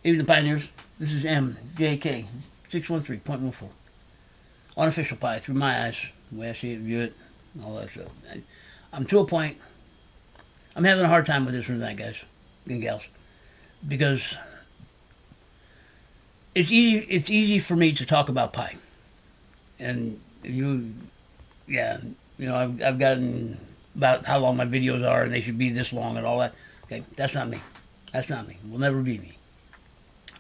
Even the Pioneers, this is MJK 613.14. Unofficial Pi, through my eyes, the way I see it, view it, all that stuff. I'm to a point, I'm having a hard time with this one tonight, guys and gals, because it's easy for me to talk about Pi. And I've gotten about how long my videos are and they should be this long and all that. Okay, that's not me. That's not me. Will never be me.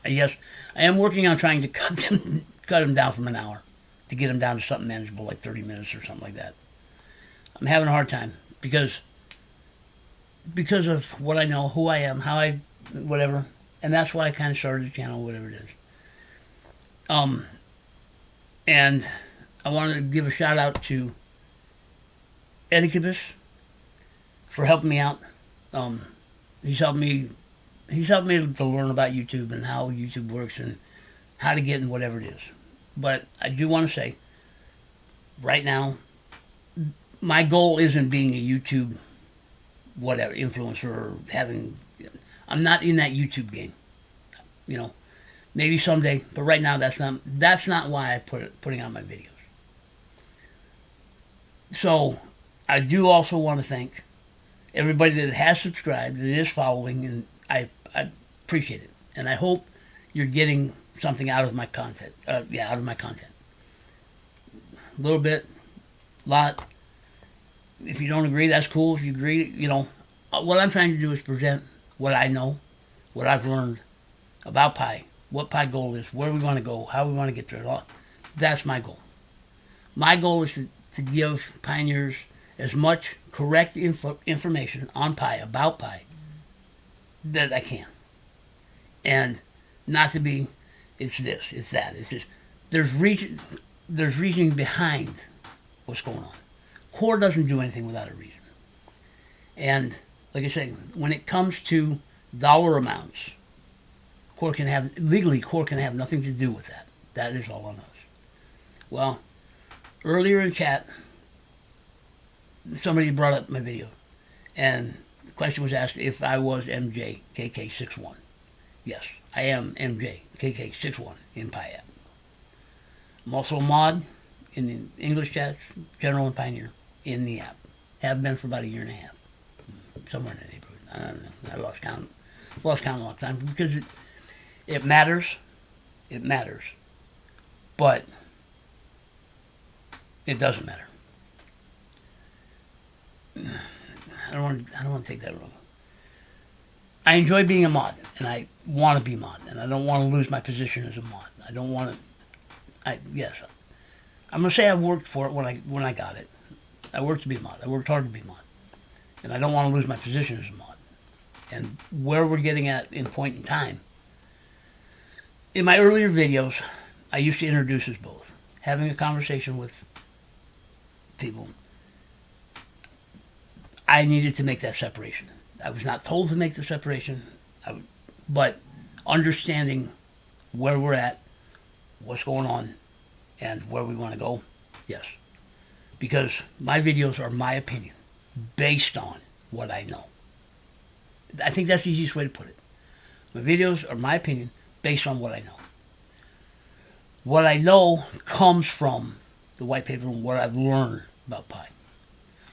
Yes, I am working on trying to cut them down from an hour to get them down to something manageable, like 30 minutes or something like that. I'm having a hard time because of what I know, who I am, how I, whatever, and that's why I kind of started the channel, whatever it is. And I wanted to give a shout out to Etiquibus for helping me out. He's helped me to learn about YouTube and how YouTube works and how to get in whatever it is. But I do want to say, right now, my goal isn't being a YouTube whatever influencer or having. I'm not in that YouTube game. Maybe someday, but right now that's not why I putting out my videos. So I do also want to thank everybody that has subscribed and is following, and I appreciate it. And I hope you're getting something out of my content. Out of my content. A little bit, lot. If you don't agree, that's cool. If you agree, what I'm trying to do is present what I know, what I've learned about Pi, what Pi goal is, where we want to go, how we want to get there. That's my goal. My goal is to give pioneers as much correct information on Pi, about Pi, that I can. And not to be, it's this, it's that, it's this. There's reasoning behind what's going on. Core doesn't do anything without a reason. And like I say, when it comes to dollar amounts, Core can have nothing to do with that. That is all on us. Well, earlier in chat, somebody brought up my video, and the question was asked if I was MJKK61. Yes, I am MJKK61 in Pi app. I'm also a mod in the English chats, General and Pioneer, in the app. Have been for about a year and a half, somewhere in the neighborhood. I don't know. I lost count a long time because it matters. It matters, but it doesn't matter. I don't want to take that wrong. I enjoy being a mod, and I want to be mod, and I don't want to lose my position as a mod. I don't want to. Yes, I'm gonna say I worked for it when I got it. I worked to be a mod. I worked hard to be a mod, and I don't want to lose my position as a mod. And where we're getting at in point in time. In my earlier videos, I used to introduce us both, having a conversation with people. I needed to make that separation. I was not told to make the separation, but understanding where we're at, what's going on, and where we want to go, yes. Because my videos are my opinion, based on what I know. I think that's the easiest way to put it. My videos are my opinion, based on what I know. What I know comes from the white paper and what I've learned about Pi.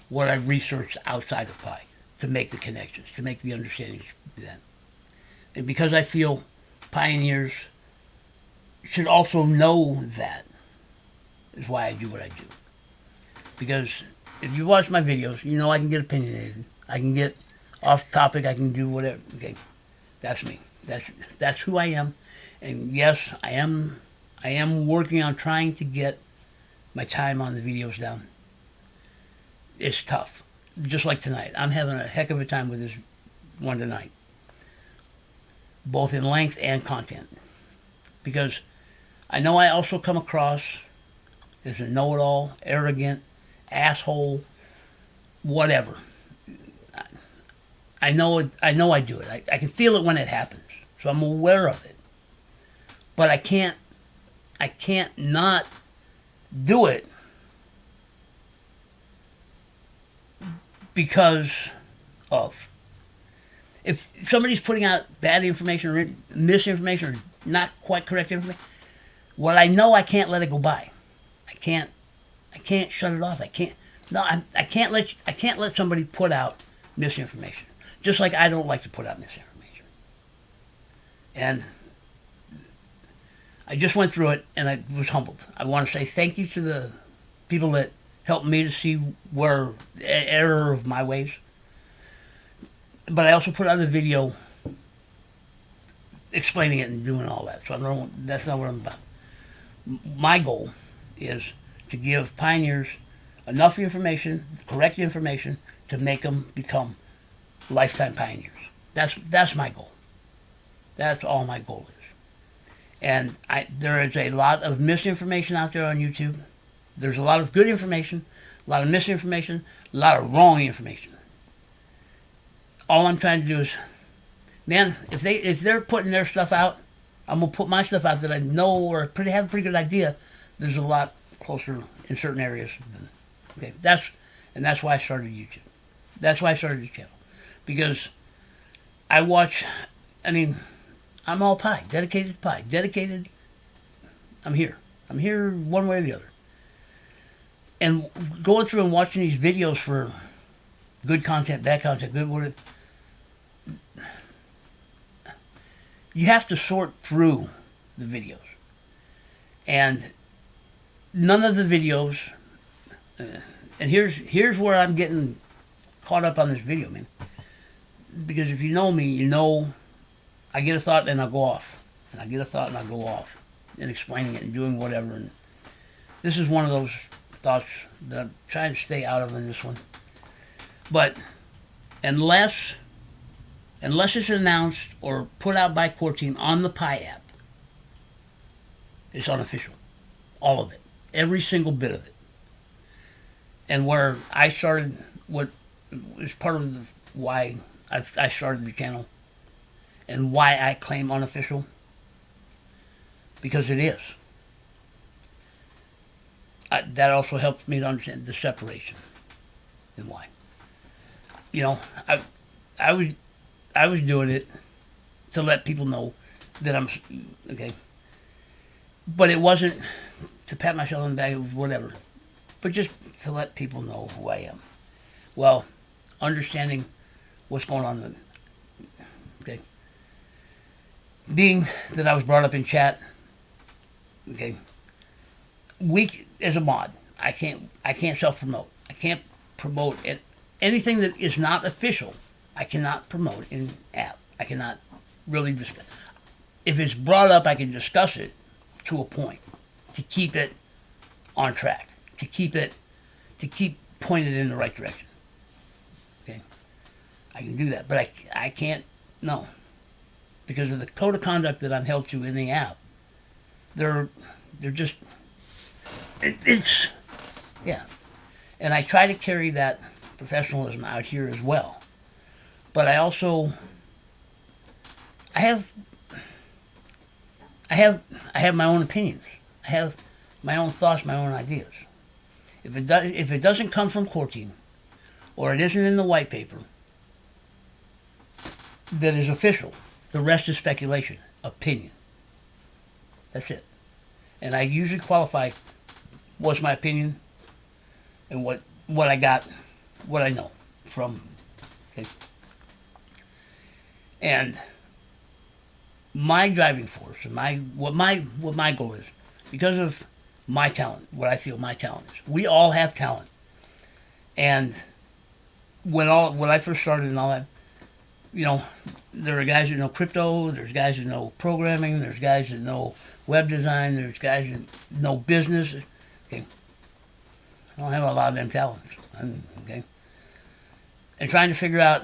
What I've researched outside of Pi to make the connections, to make the understandings then. And because I feel pioneers should also know that, is why I do what I do. Because if you watch my videos, you know I can get opinionated. I can get off topic. I can do whatever. Okay, that's me. That's who I am. And yes, I am working on trying to get my time on the videos down. It's tough. Just like tonight. I'm having a heck of a time with this one tonight. Both in length and content. Because I know I also come across as a know-it-all, arrogant, asshole, whatever. I know I do it. I can feel it when it happens. So I'm aware of it. But I can't not do it because of. if somebody's putting out bad information or misinformation or not quite correct information, what I know I can't let it go by. I can't shut it off. I can't. No, I can't let somebody put out misinformation. Just like I don't like to put out misinformation. And I just went through it, and I was humbled. I want to say thank you to the people that helped me to see where error of my ways. But I also put out a video explaining it and doing all that. So I don't. That's not what I'm about. My goal is to give pioneers enough information, correct information, to make them become lifetime pioneers. That's my goal. That's all my goal is. And there is a lot of misinformation out there on YouTube. There's a lot of good information, a lot of misinformation, a lot of wrong information. All I'm trying to do is, man, if they're putting their stuff out, I'm gonna put my stuff out that I know or have a pretty good idea. There's a lot closer in certain areas. Okay, that's why I started YouTube. That's why I started the channel, because I watch. I mean, I'm all Pi, dedicated Pi, dedicated. I'm here one way or the other. And going through and watching these videos for good content, bad content, good word. You have to sort through the videos. And none of the videos, and here's where I'm getting caught up on this video, man. Because if you know me, you know I get a thought and I'll go off. And I get a thought and I'll go off. And explaining it and doing whatever. And this is one of those thoughts that I'm trying to stay out of in this one. But unless it's announced or put out by Core Team on the Pi app, it's unofficial. All of it. Every single bit of it. And where I started, what is part of why I started the channel and why I claim unofficial, because it is. That also helps me to understand the separation and why. You know, I was doing it to let people know that I'm okay, but it wasn't to pat myself on the back or whatever, but just to let people know who I am. Well, understanding what's going on. Okay, being that I was brought up in chat. Okay, weak as a mod, I can't self promote. I can't promote it. Anything that is not official, I cannot promote in app. I cannot really discuss. If it's brought up, I can discuss it to a point to keep it on track, to keep pointed in the right direction. Okay, I can do that, but I can't. No, because of the code of conduct that I'm held to in the app. They're just it's yeah, and I try to carry that professionalism out here as well. But I also I have my own opinions. I have my own thoughts, my own ideas. If it doesn't come from Core Team, or it isn't in the white paper that is official, the rest is speculation, opinion. That's it. And I usually qualify what's my opinion and what I got, what I know from. Okay. And my driving force and what my goal is, because of my talent, what I feel my talent is. We all have talent. And when I first started and all that, you know, there are guys that know crypto, there's guys that know programming, there's guys that know web design, there's guys that know business. Okay. I don't have a lot of them talents. Okay. And trying to figure out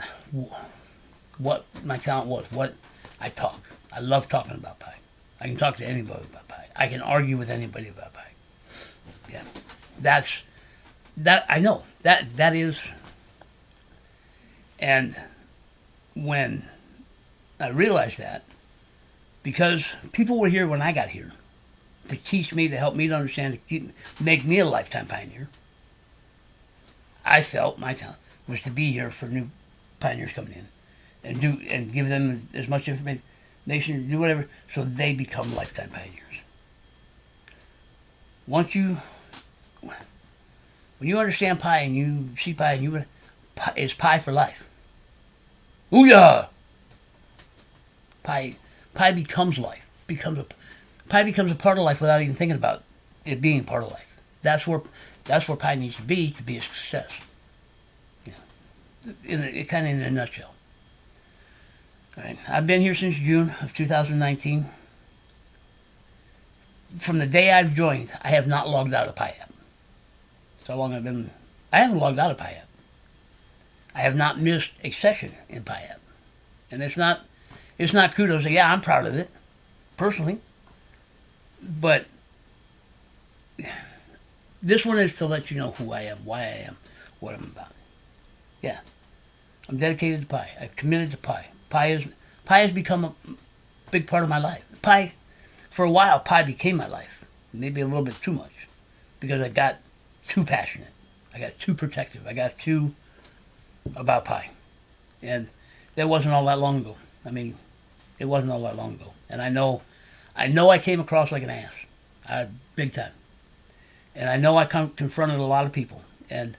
what my talent was, what I talk. I love talking about Pi. I can talk to anybody about Pi. I can argue with anybody about Pi. Yeah. That I know. That is. And when I realized that, because people were here when I got here to teach me, to help me to understand, make me a lifetime pioneer, I felt my talent was to be here for new pioneers coming in and give them as much information, do whatever, so they become lifetime pioneers. Once you, when you understand pi and you see pi and it's pi for life. Ooh-yah! Pi becomes life. Pi becomes a part of life without even thinking about it being part of life. That's where pi needs to be a success. Yeah. Kind of in a nutshell. All right. I've been here since June of 2019. From the day I've joined, I have not logged out of Pi app. That's how long I've been. I haven't logged out of Pi app. I have not missed a session in Pi app, and it's not kudos. Yeah, I'm proud of it, personally. But this one is to let you know who I am, why I am, what I'm about. Yeah, I'm dedicated to Pi. I've committed to Pi. Pi has become a big part of my life. Pi, for a while, Pi became my life. Maybe a little bit too much, because I got too passionate. I got too protective. I got too about Pi, and that wasn't all that long ago. I mean, it wasn't all that long ago, and I know I came across like an ass, big time, and I know I confronted a lot of people, and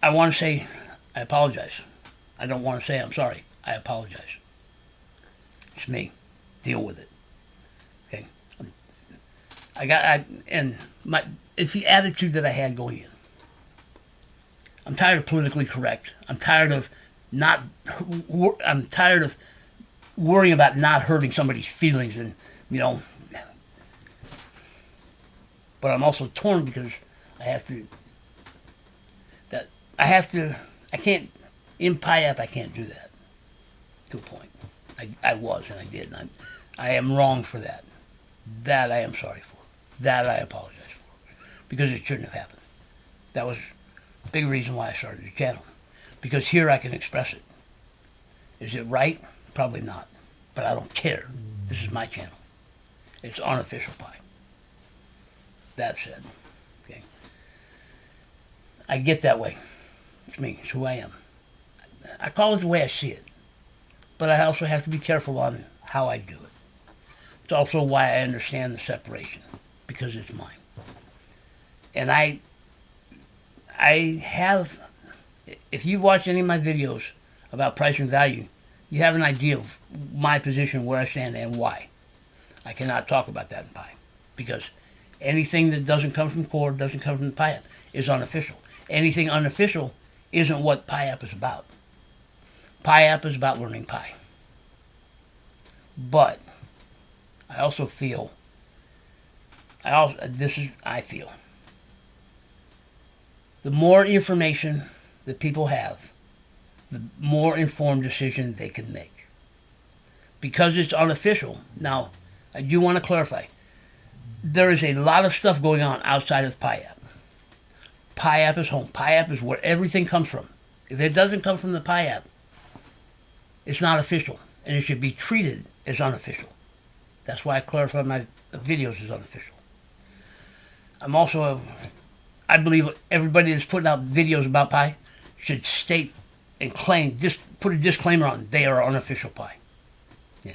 I want to say I apologize. I don't want to say I'm sorry. I apologize. It's me. Deal with it. Okay. It's the attitude that I had going in. I'm tired of politically correct. I'm tired of worrying about not hurting somebody's feelings, and but I'm also torn because I can't in Pi app. I can't do that to a point. I was and I did, and I am wrong for that. That I am sorry for. That I apologize for, because it shouldn't have happened. That was a big reason why I started the channel, because here I can express it. Is it right? Probably not, but I don't care. This is my channel. It's Unofficial Pi. That said, okay, I get that way. It's me. It's who I am. I call it the way I see it, but I also have to be careful on how I do it. It's also why I understand the separation, because it's mine. And I have, if you've watched any of my videos about price and value, you have an idea of my position, where I stand, and why. I cannot talk about that in Pi, because anything that doesn't come from core, doesn't come from the Pi app, is unofficial. Anything unofficial isn't what Pi app is about. Pi app is about learning Pi. But I also feel, I feel, the more information that people have, the more informed decision they can make. Because it's unofficial. Now, I do want to clarify. There is a lot of stuff going on outside of Pi app. Pi app is home. Pi app is where everything comes from. If it doesn't come from the Pi app, it's not official, and it should be treated as unofficial. That's why I clarify my videos as unofficial. I believe everybody that's putting out videos about Pi should state and claim, just put a disclaimer on, they are unofficial Pi. Yeah.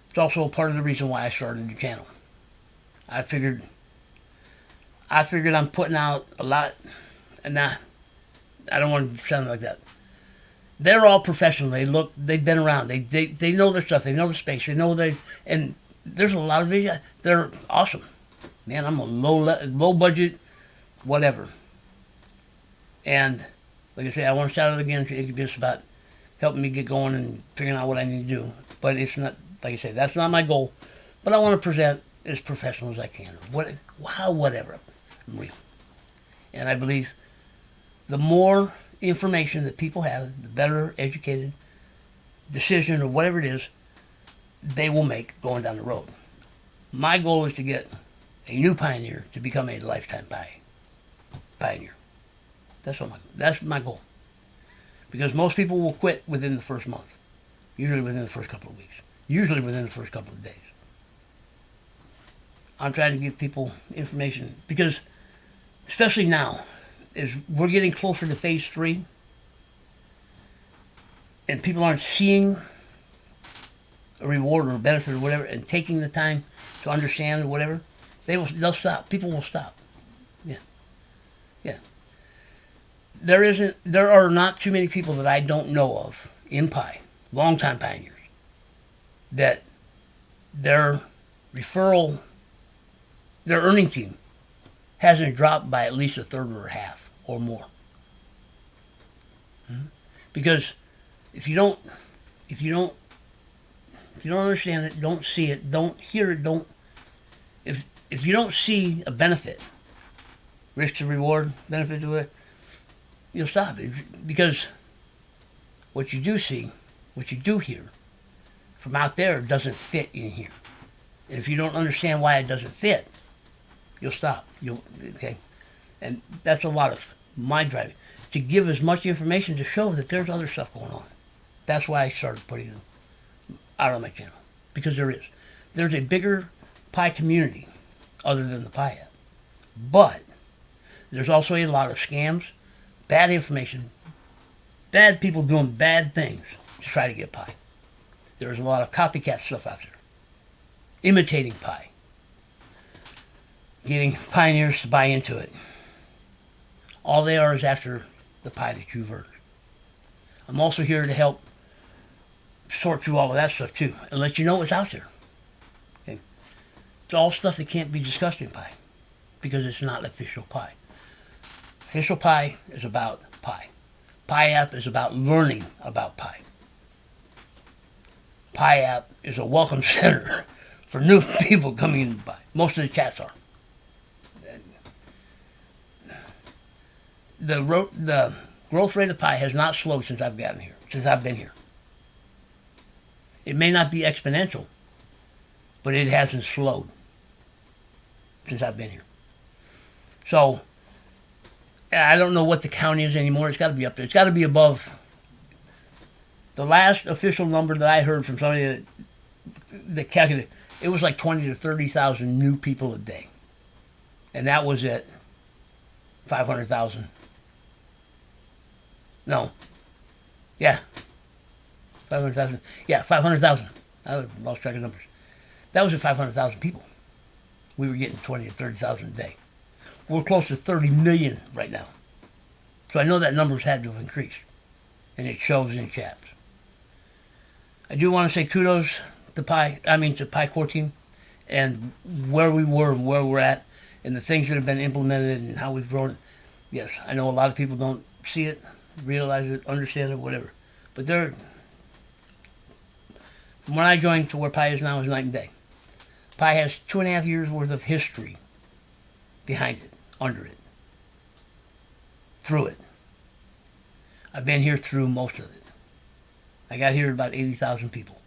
It's also a part of the reason why I started the channel. I figured I'm putting out a lot, and I don't want to sound like that. They're all professional. They've been around. They know their stuff. They know the space. And there's a lot of videos. They're awesome. Man, I'm a low budget, whatever. And like I say, I want to shout out again to Incubus about helping me get going and figuring out what I need to do. But it's not, like I say, that's not my goal. But I want to present as professional as I can. Whatever. I'm real. And I believe the more information that people have, the better educated decision or whatever it is they will make going down the road. My goal is to get a new pioneer to become a lifetime pioneer. That's my goal. Because most people will quit within the first month. Usually within the first couple of weeks. Usually within the first couple of days. I'm trying to give people information because, especially now, as we're getting closer to phase 3, and people aren't seeing a reward or a benefit or whatever, and taking the time to understand or whatever, they'll stop. People will stop. Yeah, yeah. There are not too many people that I don't know of in Pi, longtime pioneers, that their earning team hasn't dropped by at least a third or a half or more. Because if you don't understand it, don't see it, don't hear it, if you don't see a benefit, risk to reward, benefit to it, you'll stop it. Because what you do see, what you do hear from out there doesn't fit in here. And if you don't understand why it doesn't fit, you'll stop. Okay? And that's a lot of my driving. To give as much information to show that there's other stuff going on. That's why I started putting them out on my channel. Because there is. There's a bigger Pi community other than the Pi app. But there's also a lot of scams, bad information, bad people doing bad things to try to get Pi. There's a lot of copycat stuff out there. Imitating Pi. Getting pioneers to buy into it. All they are is after the Pi that you've earned. I'm also here to help sort through all of that stuff too, and let you know what's out there. Okay? It's all stuff that can't be discussed in Pi, because it's not official Pi. Official Pi is about Pi. Pi app is about learning about Pi. Pi app is a welcome center for new people coming into Pi. Most of the chats are. The growth rate of Pi has not slowed since I've gotten here, since I've been here. It may not be exponential, but it hasn't slowed since I've been here. So, I don't know what the count is anymore. It's got to be up there. It's got to be above. The last official number that I heard from somebody that calculated, it was like 20 to 30,000 new people a day. And that was at 500,000. No. Yeah. 500,000. Yeah, 500,000. I lost track of numbers. That was at 500,000 people. We were getting 20 to 30,000 a day. We're close to 30 million right now. So I know that number's had to have increased. And it shows in chats. I do want to say kudos to Pi Core team, and where we were and where we're at, and the things that have been implemented and how we've grown it. Yes, I know a lot of people don't see it, realize it, understand it, whatever. But from when I joined to where Pi is now is night and day. Pi has 2.5 years worth of history behind it, under it, through it. I've been here through most of it. I got here at about 80,000 people.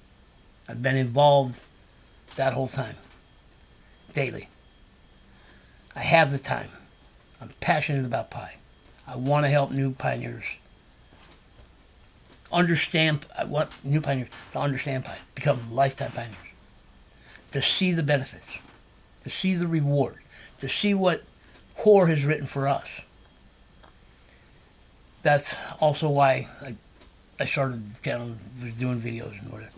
I've been involved that whole time, daily. I have the time. I'm passionate about Pi. I want to help new pioneers understand what new pioneers to understand Pi, become lifetime pioneers, to see the benefits, to see the reward, to see what Core has written for us. That's also why I started the channel, was doing videos and whatever,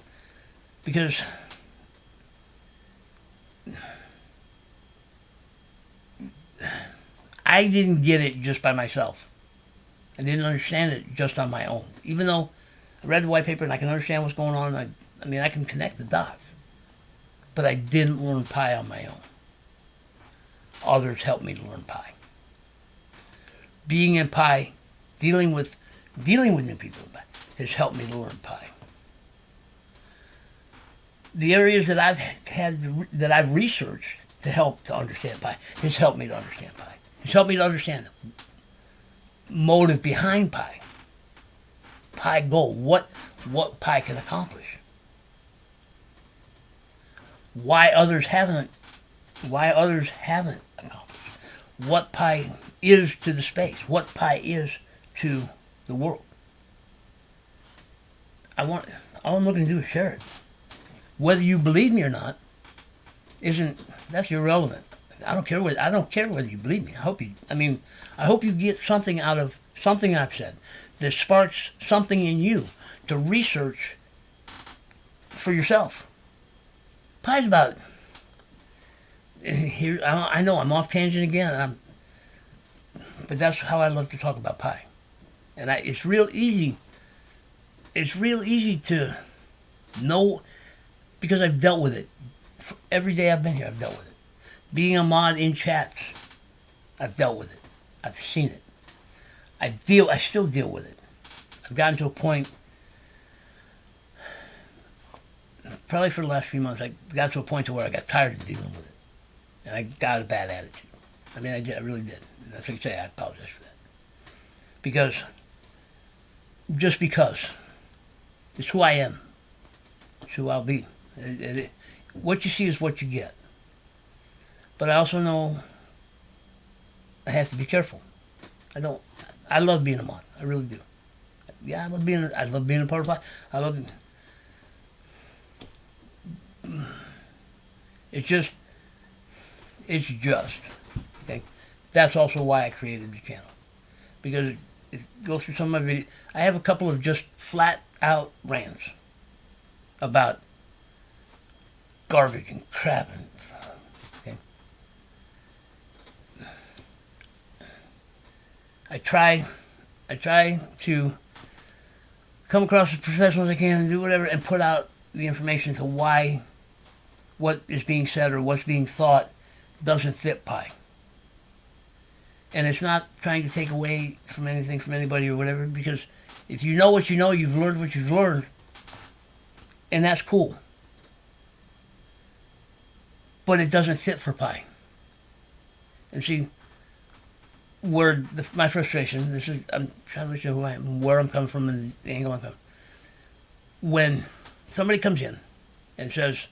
because I didn't get it just by myself. I didn't understand it just on my own. Even though I read the white paper and I can understand what's going on, I can connect the dots. But I didn't learn Pi on my own. Others helped me to learn Pi. Being in Pi, dealing with new people has helped me to learn Pi. The areas that I've researched to help to understand Pi has helped me to understand Pi. It's helped me to understand the motive behind Pi. Pi goal, what Pi can accomplish. Why others haven't accomplished. What Pi is to the space. What Pi is to the world. All I'm looking to do is share it. Whether you believe me or not, that's irrelevant. I don't care whether you believe me. I hope you get something out of something I've said that sparks something in you to research for yourself. Pi's about here. I know I'm off tangent again, but that's how I love to talk about Pi. And it's real easy. It's real easy to know because I've dealt with it. Every day I've been here, I've dealt with it. Being a mod in chats, I've dealt with it. I've seen it. I still deal with it. I've gotten to a point, probably for the last few months, I got to a point to where I got tired of dealing with it. And I got a bad attitude. I mean, I did. I really did. And that's what I say. I apologize for that. Just because. It's who I am. It's who I'll be. What you see is what you get. But I also know I have to be careful. I love being a mod. I really do. Yeah, I love being a part of Pi. It's just, okay? That's also why I created the channel. Because it goes through some of my videos. I have a couple of just flat out rants about garbage and crap and, okay? I try to come across as professional as I can and do whatever and put out the information to why what is being said or what's being thought doesn't fit Pi. And it's not trying to take away from anything from anybody or whatever, because if you know what you know, you've learned what you've learned, and that's cool. But it doesn't fit for Pi. And see, my frustration, I'm trying to show who I am, where I'm coming from, and the angle I'm coming. When somebody comes in and says,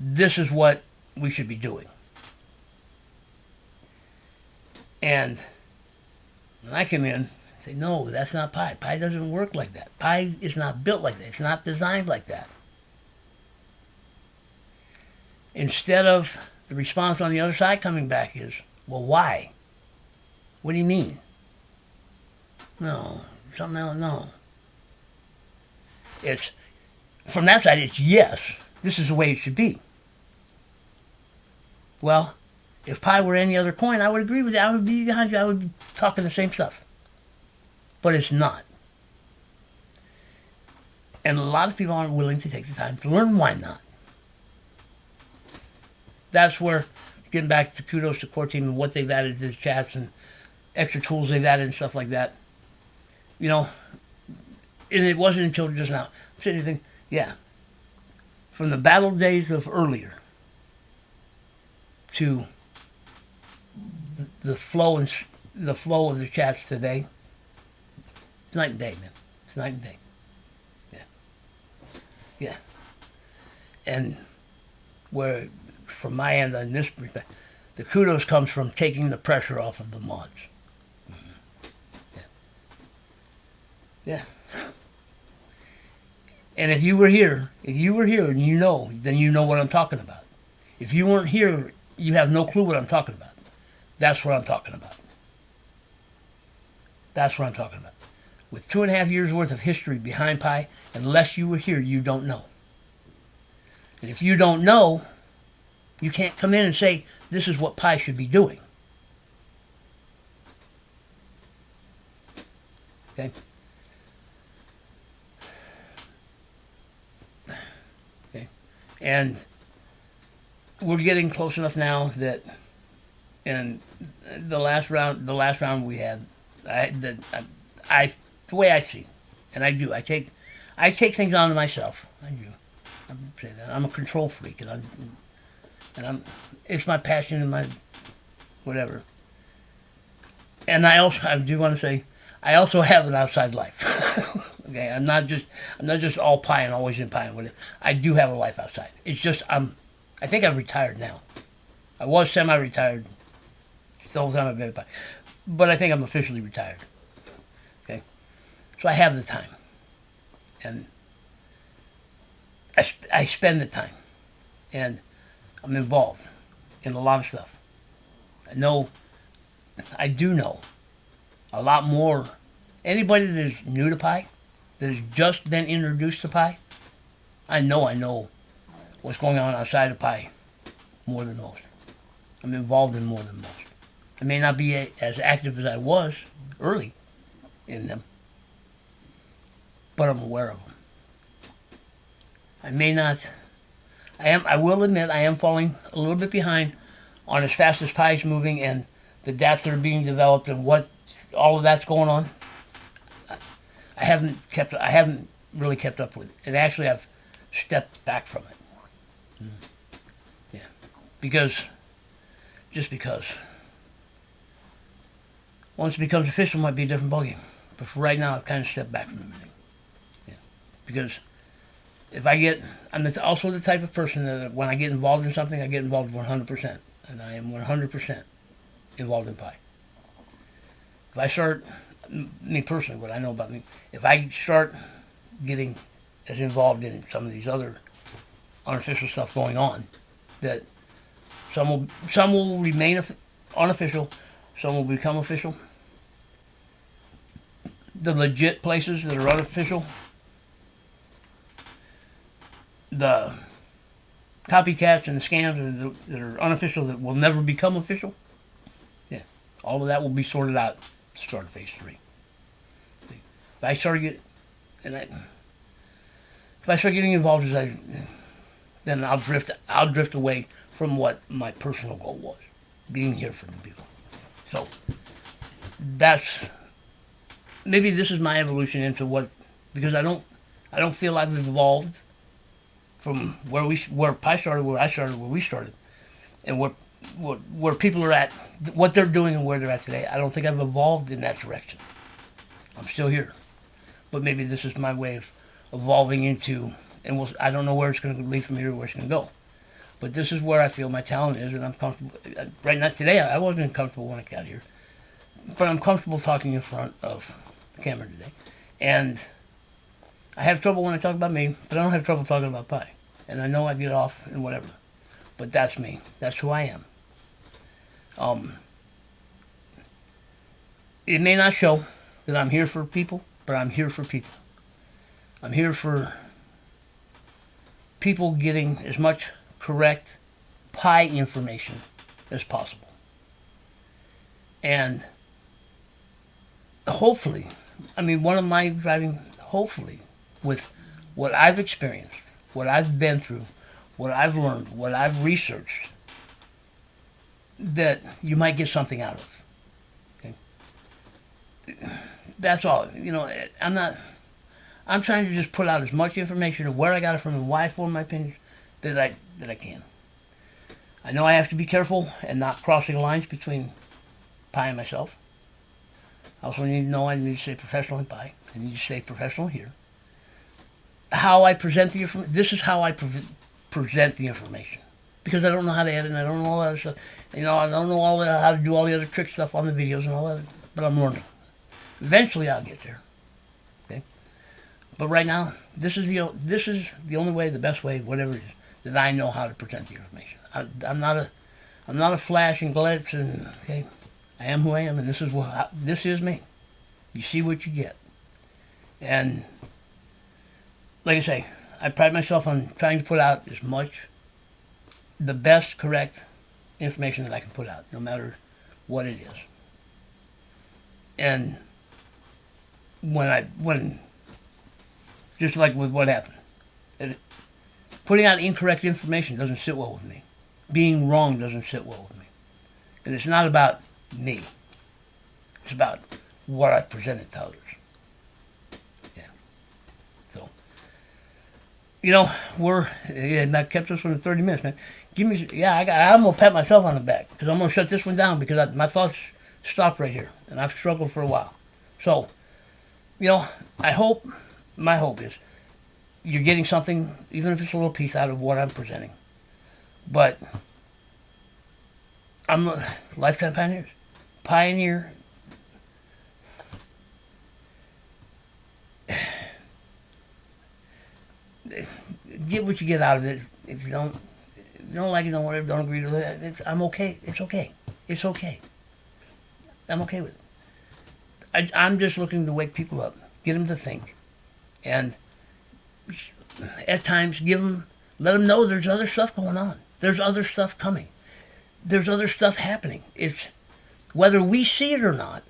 this is what we should be doing. And when I come in and say, no, that's not Pi. Pi doesn't work like that. Pi is not built like that. It's not designed like that. Instead of the response on the other side coming back is, well, why? What do you mean? No, something else, no. It's, from that side, it's yes, this is the way it should be. Well, if Pi were any other coin, I would agree with that. I would be behind you. I would be talking the same stuff. But it's not. And a lot of people aren't willing to take the time to learn why not. That's where, getting back to kudos to core team and what they've added to the chats and extra tools they've added and stuff like that. You know, and it wasn't until just now. I'm sitting there thinking, yeah, from the battle days of earlier to the flow of the chats today, it's night and day, man. It's night and day. Yeah. And where, from my end on this perspective, the kudos comes from taking the pressure off of the mods. Yeah. And if you were here and you know, then you know what I'm talking about. If you weren't here, you have no clue what I'm talking about. That's what I'm talking about. That's what I'm talking about. With 2.5 years worth of history behind Pi, unless you were here, you don't know. And if you don't know, you can't come in and say, this is what Pi should be doing. Okay? Okay. And we're getting close enough now that in the last round we had, the way I see, and I take things on myself. I do. I'm a control freak, and it's my passion and my whatever. And I do want to say, I also have an outside life. Okay, I'm not just all Pi and always in Pi and whatever. I do have a life outside. It's just I think I've retired now. I was semi-retired the whole time I've been in Pi, but I think I'm officially retired. Okay, so I have the time, and I spend the time, and I'm involved in a lot of stuff. I do know a lot more. Anybody that is new to Pi, that has just been introduced to Pi, I know what's going on outside of Pi more than most. I'm involved in more than most. I may not be as active as I was early in them, but I'm aware of them. I may not. I will admit I am falling a little bit behind on as fast as Pi is moving and the dApps that are being developed and what all of that's going on. I haven't really kept up with it. And actually I've stepped back from it. Yeah. Because once it becomes official, it might be a different ballgame. But for right now, I've kind of stepped back from everything. Yeah. Because I'm also the type of person that when I get involved in something, I get involved 100%. And I am 100% involved in Pi. If I start, me personally, what I know about me, if I start getting as involved in some of these other unofficial stuff going on, that some will remain unofficial, some will become official. The legit places that are unofficial, the copycats and the scams that are unofficial that will never become official, yeah, all of that will be sorted out at the start of phase 3. If I start getting involved, then I'll drift away from what my personal goal was, being here for new people. So maybe this is my evolution into because I don't feel I've evolved from where Pi started, where I started, where we started, and where people are at, what they're doing and where they're at today. I don't think I've evolved in that direction. I'm still here, but maybe this is my way of evolving into, and I don't know where it's going to lead from here, or where it's going to go. But this is where I feel my talent is, and I'm comfortable. Right now, today, I wasn't comfortable when I got here, but I'm comfortable talking in front of the camera today. And I have trouble when I talk about me, but I don't have trouble talking about Pi. And I know I get off and whatever, but that's me. That's who I am. It may not show that I'm here for people, but I'm here for people. I'm here for people getting as much correct Pi information as possible. And hopefully, hopefully, with what I've experienced, what I've been through, what I've learned, what I've researched, that you might get something out of. Okay? That's all. I'm trying to just put out as much information of where I got it from and why I formed my opinions that I can. I know I have to be careful and not crossing lines between Pi and myself. I also need to know I need to stay professional in Pi. I need to stay professional here. How I present the information, this is how I present the information. Because I don't know how to edit and I don't know all that other stuff. I don't know how to do all the other trick stuff on the videos and all that, but I'm learning. Eventually I'll get there. Okay? But right now, this is the only way, the best way, whatever it is, that I know how to present the information. I'm not a flash and glitz, and okay, I am who I am, and this is me. You see what you get. And like I say, I pride myself on trying to put out the best correct information that I can put out, no matter what it is. And when just like with what happened, putting out incorrect information doesn't sit well with me. Being wrong doesn't sit well with me. And it's not about me. It's about what I've presented to others. Yeah. So, that kept us from the 30 minutes, man. I'm going to pat myself on the back because I'm going to shut this one down because my thoughts stopped right here. And I've struggled for a while. So, my hope is you're getting something, even if it's a little piece out of what I'm presenting. But I'm a lifetime pioneer. Get what you get out of it. If you don't like it, don't agree with it. I'm okay. It's okay. It's okay. I'm okay with it. I'm just looking to wake people up, get them to think, And at times, let them know there's other stuff going on. There's other stuff coming. There's other stuff happening. It's whether we see it or not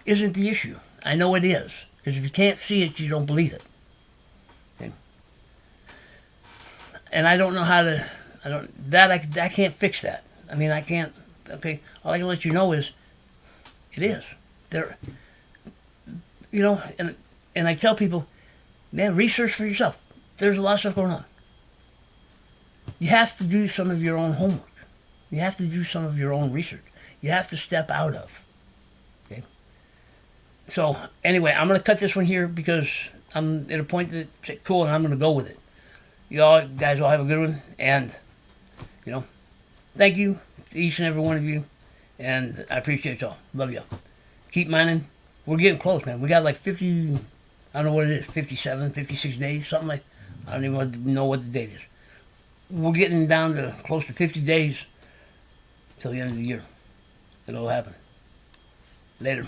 isn't the issue. I know it is, because if you can't see it, you don't believe it. Okay? And I don't know how to. I can't fix that. I mean, I can't. Okay, all I can let you know is, it is there. You know, and I tell people, man, research for yourself. There's a lot of stuff going on. You have to do some of your own homework. You have to do some of your own research. You have to step out of. Okay. So anyway, I'm going to cut this one here because I'm at a point that's cool, and I'm going to go with it. You all guys all have a good one, and thank you to each and every one of you, and I appreciate y'all. Love y'all. Keep mining. We're getting close, man. We got like 50, I don't know what it is, 57, 56 days, something like. I don't even know what the date is. We're getting down to close to 50 days till the end of the year. It'll happen. Later.